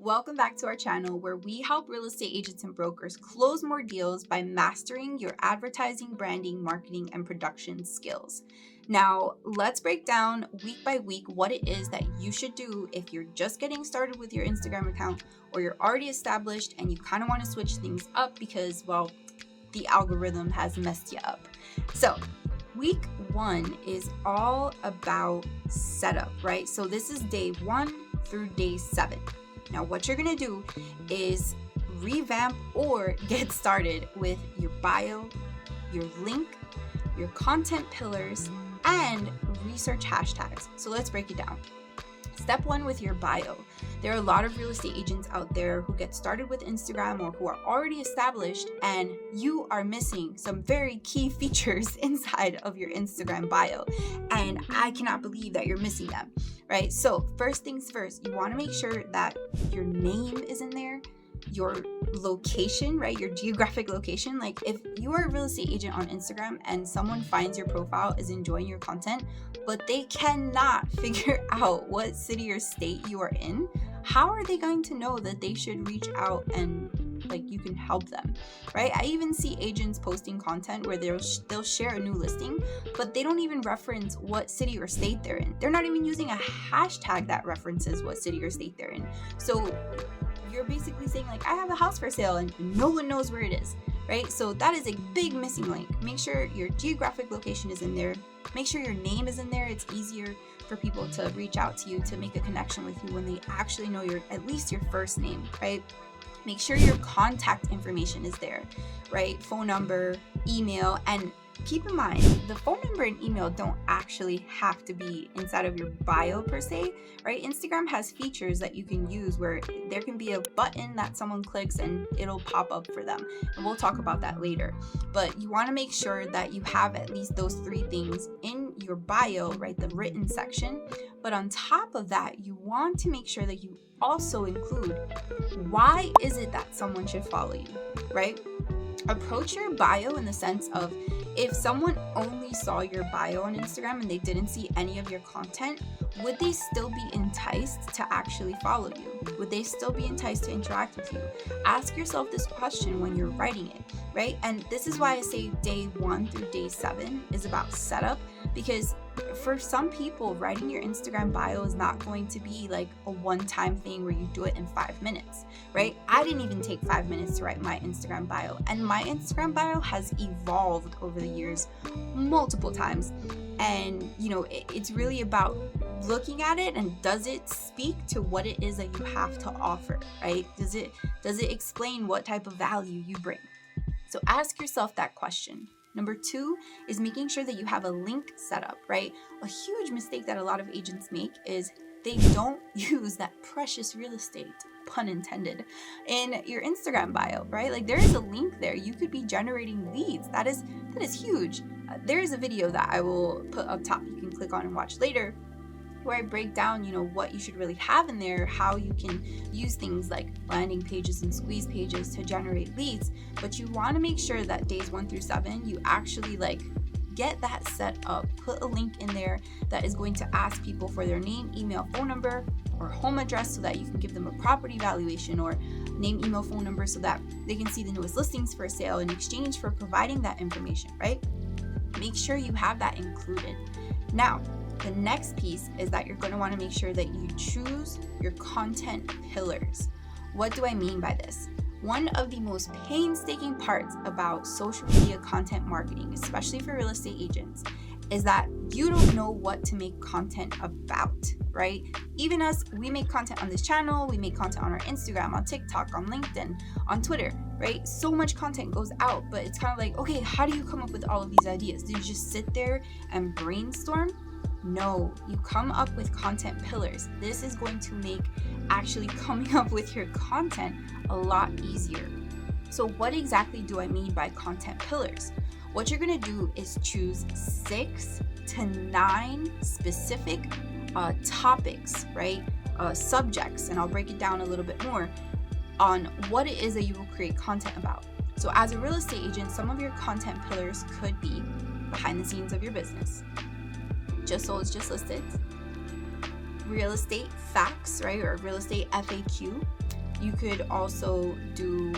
Welcome back to our channel where we help real estate agents and brokers close more deals by mastering your advertising, branding, marketing, and production skills. Now, let's break down week by week what it is that you should do if you're just getting started with your Instagram account or you're already established and you kind of want to switch things up because, well, the algorithm has messed you up. So, week 1 is all about setup, right? So this is day 1 through day 7. Now, what you're going to do is revamp or get started with your bio, your link, your content pillars, and research hashtags. So let's break it down. Step 1 with your bio. There are a lot of real estate agents out there who get started with Instagram or who are already established, and you are missing some very key features inside of your Instagram bio. And I cannot believe that you're missing them, right? So first things first, you want to make sure that your name is in there, your location, right? Your geographic location. Like if you are a real estate agent on Instagram and someone finds your profile is enjoying your content, but they cannot figure out what city or state you are in, how are they going to know that they should reach out and you can help them, right? I even see agents posting content where they'll share a new listing, but they don't even reference what city or state they're in. They're not even using a hashtag that references what city or state they're in. So you're basically saying I have a house for sale and no one knows where it is, right? So that is a big missing link. Make sure your geographic location is in there. Make sure your name is in there. It's easier for people to reach out to you, to make a connection with you when they actually know at least your first name, right? Make sure your contact information is there, right? Phone number, email, and keep in mind, the phone number and email don't actually have to be inside of your bio per se, right? Instagram has features that you can use where there can be a button that someone clicks and it'll pop up for them. And we'll talk about that later. But you want to make sure that you have at least those 3 things in your bio, right? The written section. But on top of that, you want to make sure that you also include why is it that someone should follow you, right? Approach your bio in the sense of if someone only saw your bio on Instagram and they didn't see any of your content, would they still be enticed to actually follow you? Would they still be enticed to interact with you? Ask yourself this question when you're writing it, right? And this is why I say day 1 through day 7 is about setup, because for some people, writing your Instagram bio is not going to be like a one-time thing where you do it in 5 minutes, right? I didn't even take 5 minutes to write my Instagram bio, and my Instagram bio has evolved over the years multiple times. And it's really about looking at it and does it speak to what it is that you have to offer, right? Does it explain what type of value you bring? So ask yourself that question. Number 2 is making sure that you have a link set up, right? A huge mistake that a lot of agents make is they don't use that precious real estate, pun intended, in your Instagram bio, right? There is a link there. You could be generating leads. That is huge. There is a video that I will put up top you can click on and watch later, where I break down, what you should really have in there, how you can use things like landing pages and squeeze pages to generate leads. But you want to make sure that days 1 through 7, you actually get that set up. Put a link in there that is going to ask people for their name, email, phone number, or home address so that you can give them a property valuation, or name, email, phone number so that they can see the newest listings for sale in exchange for providing that information, right? Make sure you have that included. Now, the next piece is that you're going to want to make sure that you choose your content pillars. What do I mean by this? One of the most painstaking parts about social media content marketing, especially for real estate agents, is that you don't know what to make content about, right? Even us, we make content on this channel, we make content on our Instagram, on TikTok, on LinkedIn, on Twitter, right? So much content goes out, but it's kind of okay, how do you come up with all of these ideas? Do you just sit there and brainstorm? No, you come up with content pillars. This is going to make actually coming up with your content a lot easier. So what exactly do I mean by content pillars? What you're going to do is choose 6 to 9 specific topics, right? Subjects, and I'll break it down a little bit more on what it is that you will create content about. So as a real estate agent, some of your content pillars could be behind the scenes of your business, just sold, just listed, real estate facts, right? Or real estate FAQ, You could also do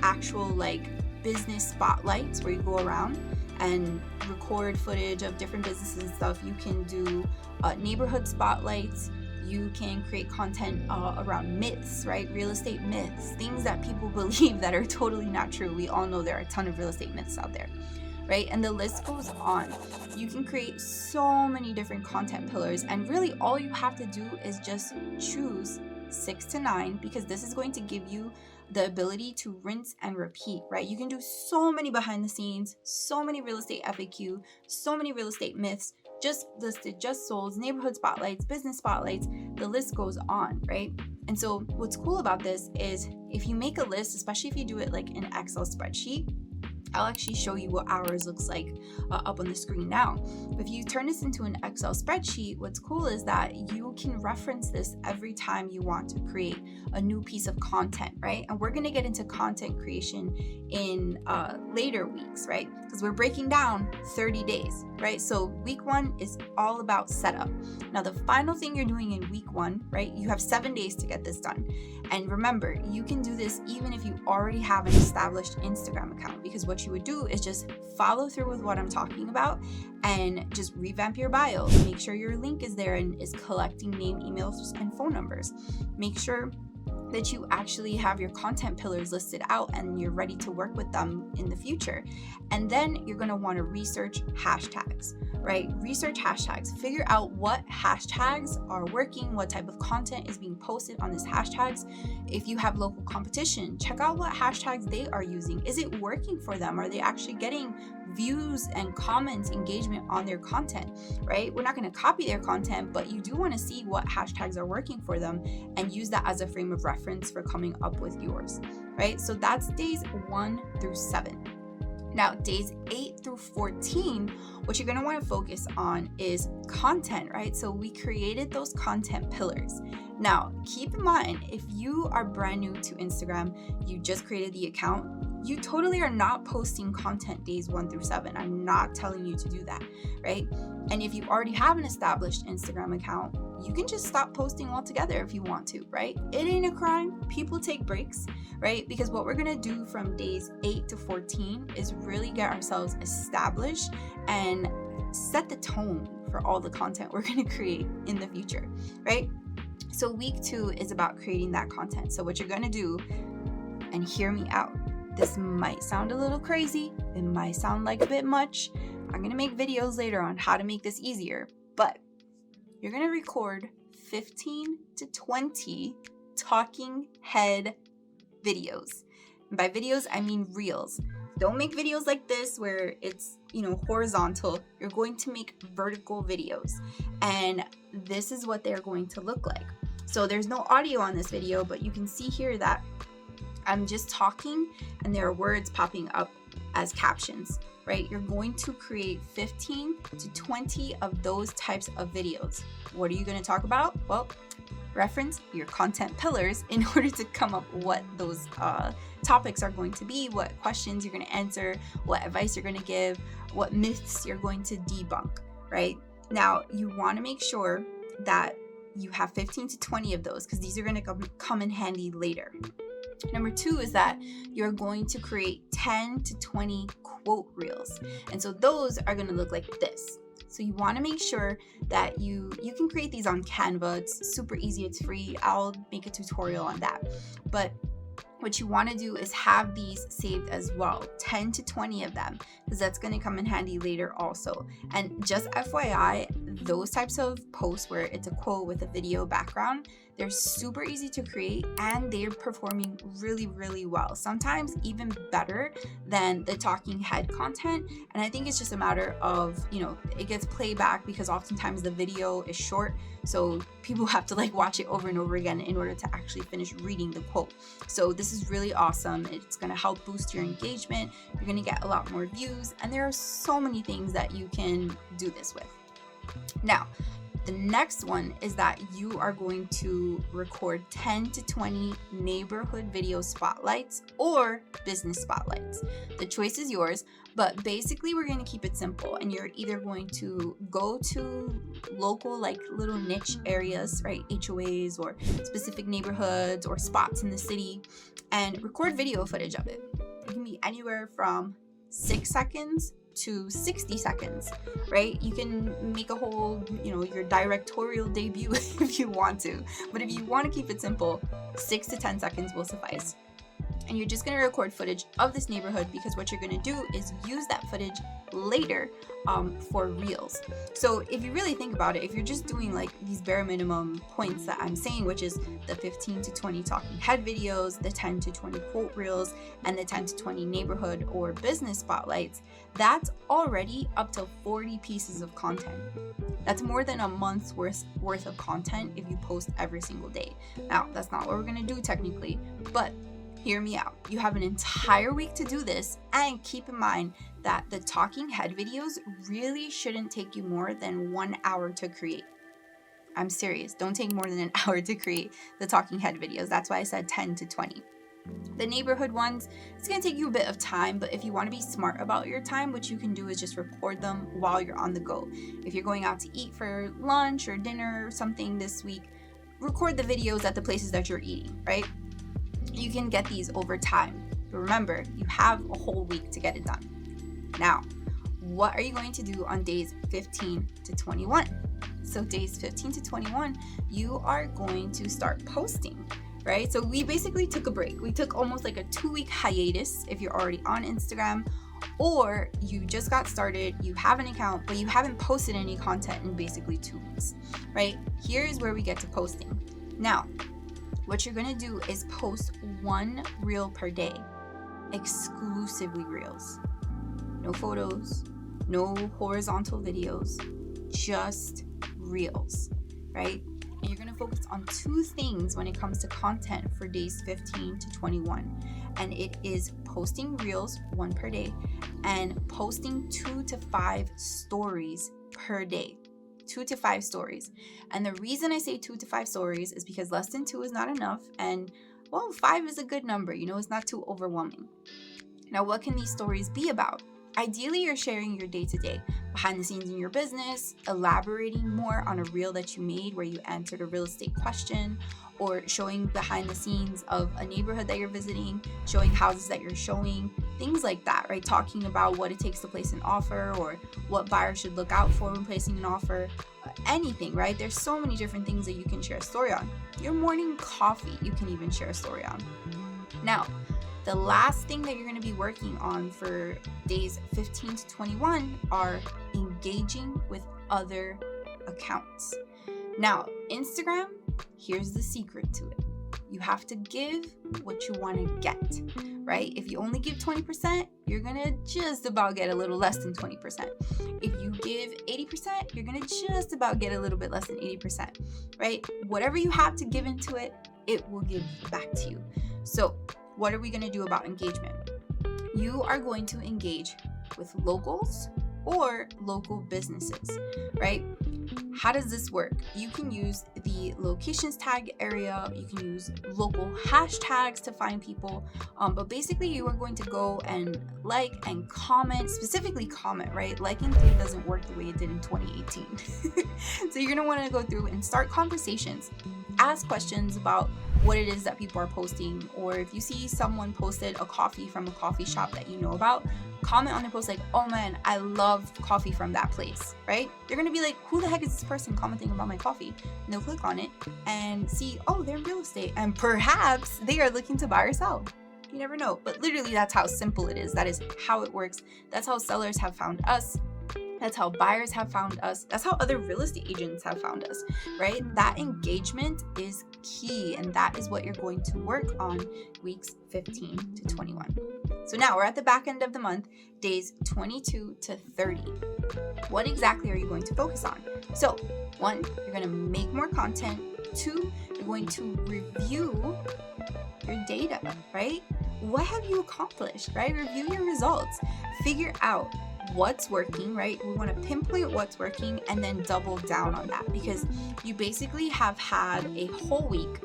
actual like business spotlights where you go around and record footage of different businesses and stuff. You can do neighborhood spotlights. You can create content around myths, right? Real estate myths, things that people believe that are totally not true. We all know there are a ton of real estate myths out there, right? And the list goes on. You can create so many different content pillars, and really all you have to do is just choose 6 to 9, because this is going to give you the ability to rinse and repeat, right? You can do so many behind the scenes, so many real estate FAQ, so many real estate myths, just listed, just sold, neighborhood spotlights, business spotlights, the list goes on, right? And so what's cool about this is if you make a list, especially if you do it like in an Excel spreadsheet, I'll actually show you what ours looks like up on the screen now. If you turn this into an Excel spreadsheet, what's cool is that you can reference this every time you want to create a new piece of content, right? And we're going to get into content creation in later weeks, right? Because we're breaking down 30 days, right? So week 1 is all about setup. Now, the final thing you're doing in week 1, right? You have 7 days to get this done. And remember, you can do this even if you already have an established Instagram account, because what you would do is just follow through with what I'm talking about and just revamp your bio. Make sure your link is there and is collecting name, emails, and phone numbers. Make sure that you actually have your content pillars listed out and you're ready to work with them in the future. And then you're going to want to research hashtags, right? Research hashtags, figure out what hashtags are working, what type of content is being posted on these hashtags. If you have local competition, check out what hashtags they are using. Is it working for them? Are they actually getting views and comments, engagement on their content, right? We're not going to copy their content, but you do want to see what hashtags are working for them and use that as a frame of reference for coming up with yours, right? So that's days 1 through 7. Now, days 8 through 14, what you're going to want to focus on is content, right? So we created those content pillars. Now, keep in mind, if you are brand new to Instagram, you just created the account, you totally are not posting content days 1 through 7. I'm not telling you to do that, right? And if you already have an established Instagram account, you can just stop posting altogether if you want to, right? It ain't a crime. People take breaks, right? Because what we're going to do from days 8 to 14 is really get ourselves established and set the tone for all the content we're going to create in the future, right? So week 2 is about creating that content. So what you're going to do, and hear me out, this might sound a little crazy. It might sound like a bit much. I'm going to make videos later on how to make this easier, but you're going to record 15 to 20 talking head videos. And by videos, I mean reels. Don't make videos like this where it's, horizontal. You're going to make vertical videos. And this is what they're going to look like. So there's no audio on this video, but you can see here that I'm just talking and there are words popping up as captions, right? You're going to create 15 to 20 of those types of videos. What are you going to talk about? Well, reference your content pillars in order to come up what those topics are going to be, what questions you're going to answer, what advice you're going to give, what myths you're going to debunk, right? Now, you want to make sure that you have 15 to 20 of those because these are going to come in handy later. Number 2 is that you're going to create 10 to 20 quote reels. And so those are going to look like this. So you want to make sure that you can create these on Canva. It's super easy. It's free. I'll make a tutorial on that. But what you want to do is have these saved as well, 10 to 20 of them, because that's going to come in handy later also. And just FYI, those types of posts where it's a quote with a video background, they're super easy to create and they're performing really, really well. Sometimes even better than the talking head content. And I think it's just a matter of, it gets playback because oftentimes the video is short. So people have to watch it over and over again in order to actually finish reading the quote. So this is really awesome. It's going to help boost your engagement. You're going to get a lot more views. And there are so many things that you can do this with. Now, The next one is that you are going to record 10 to 20 neighborhood video spotlights or business spotlights. The choice is yours, but basically we're going to keep it simple, and you're either going to go to local, like little niche areas, right? HOAs or specific neighborhoods or spots in the city, and record video footage of it. It can be anywhere from 6 seconds to 60 seconds, right? You can make a whole, your directorial debut if you want to, but if you want to keep it simple, 6 to 10 seconds will suffice. And you're just going to record footage of this neighborhood, because what you're going to do is use that footage later for reels. So if you really think about it, if you're just doing like these bare minimum points that I'm saying, which is the 15 to 20 talking head videos, the 10 to 20 quote reels, and the 10 to 20 neighborhood or business spotlights, that's already up to 40 pieces of content. That's more than a month's worth of content if you post every single day. Now, that's not what we're going to do technically, but hear me out. You have an entire week to do this, and keep in mind that the talking head videos really shouldn't take you more than 1 hour to create. I'm serious. Don't take more than an hour to create the talking head videos. That's why I said 10 to 20. The neighborhood ones, it's going to take you a bit of time, but if you want to be smart about your time, what you can do is just record them while you're on the go. If you're going out to eat for lunch or dinner or something this week, record the videos at the places that you're eating, right? You can get these over time. But remember, you have a whole week to get it done. Now, what are you going to do on days 15 to 21? So days 15 to 21, you are going to start posting, right? So we basically took a break. We took almost like a 2-week hiatus if you're already on Instagram, or you just got started, you have an account, but you haven't posted any content in basically 2 weeks, right? Here's where we get to posting. Now, what you're gonna do is post 1 reel per day, exclusively reels. No photos, no horizontal videos, just reels, right? And you're gonna focus on 2 things when it comes to content for days 15 to 21. And it is posting reels 1 per day and posting 2 to 5 stories per day. 2 to 5 stories. And the reason I say 2 to 5 stories is because less than 2 is not enough, and 5 is a good number, it's not too overwhelming. Now, what can these stories be about? Ideally, you're sharing your day-to-day, behind the scenes in your business, elaborating more on a reel that you made where you answered a real estate question, or showing behind the scenes of a neighborhood that you're visiting, showing houses that you're showing, things like that, right? Talking about what it takes to place an offer, or what buyers should look out for when placing an offer, anything, right? There's so many different things that you can share a story on. Your morning coffee, you can even share a story on. Now, the last thing that you're going to be working on for days 15 to 21 are engaging with other accounts. Now, Instagram, here's the secret to it. You have to give what you want to get, right? If you only give 20%, you're going to just about get a little less than 20%. If you give 80%, you're going to just about get a little bit less than 80%, right? Whatever you have to give into it, it will give back to you. So, what are we going to do about engagement? You are going to engage with locals or local businesses, right? How does this work? You can use the locations tag area, you can use local hashtags to find people, but basically you are going to go and like and comment, specifically comment, right? Liking through doesn't work the way it did in 2018. So you're gonna wanna go through and start conversations, ask questions about what it is that people are posting, or if you see someone posted a coffee from a coffee shop that you know about, comment on their post like, oh man, I love coffee from that place, right? They're gonna be like, who the heck is this person commenting about my coffee? And they'll click on it and see, oh, they're in real estate, and perhaps they are looking to buy or sell. You never know, but literally that's how simple it is. That is how it works. That's how sellers have found us. That's how buyers have found us. That's how other real estate agents have found us, right? That engagement is key, and that is what you're going to work on weeks 15 to 21. So now we're at the back end of the month, days 22 to 30. What exactly are you going to focus on? So 1, you're going to make more content. 2, you're going to review your data, right? What have you accomplished, right? Review your results. Figure out what's working, right? We want to pinpoint what's working and then double down on that, because you basically have had a whole week,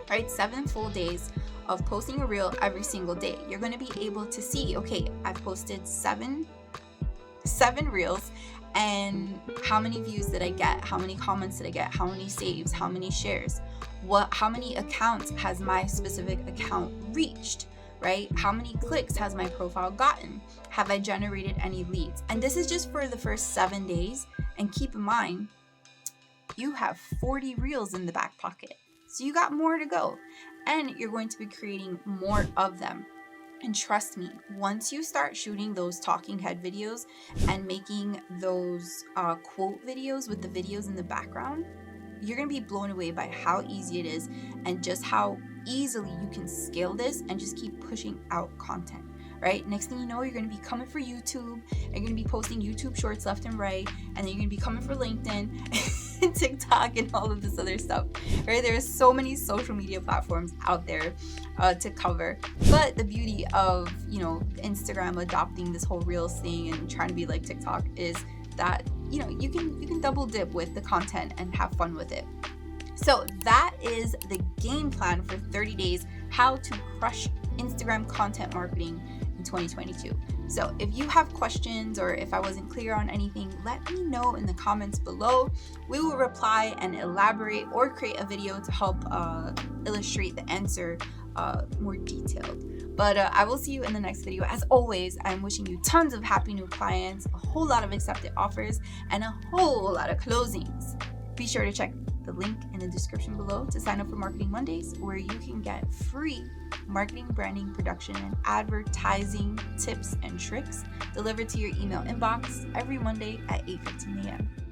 right? 7 full days of posting a reel every single day. You're going to be able to see, okay, I've posted seven reels, and how many views did I get? How many comments did I get? How many saves? How many shares? How many accounts has my specific account reached, right? How many clicks has my profile gotten? Have I generated any leads? And this is just for the first 7 days. And keep in mind, you have 40 reels in the back pocket. So you got more to go. And you're going to be creating more of them. And trust me, once you start shooting those talking head videos and making those quote videos with the videos in the background, you're going to be blown away by how easy it is and just how easily you can scale this and just keep pushing out content, right? Next thing you know, you're going to be coming for YouTube. You're going to be posting YouTube shorts left and right. And then you're going to be coming for LinkedIn and TikTok and all of this other stuff, right? There's so many social media platforms out there to cover. But the beauty of, Instagram adopting this whole Reels thing and trying to be like TikTok is that, you can double dip with the content and have fun with it. So that is the game plan for 30 days, how to crush Instagram content marketing in 2022. So if you have questions or if I wasn't clear on anything, let me know in the comments below. We will reply and elaborate or create a video to help illustrate the answer more detailed. But I will see you in the next video. As always, I'm wishing you tons of happy new clients, a whole lot of accepted offers, and a whole lot of closings. Be sure to check the link in the description below to sign up for Marketing Mondays, where you can get free marketing, branding, production, and advertising tips and tricks delivered to your email inbox every Monday at 8:15 a.m.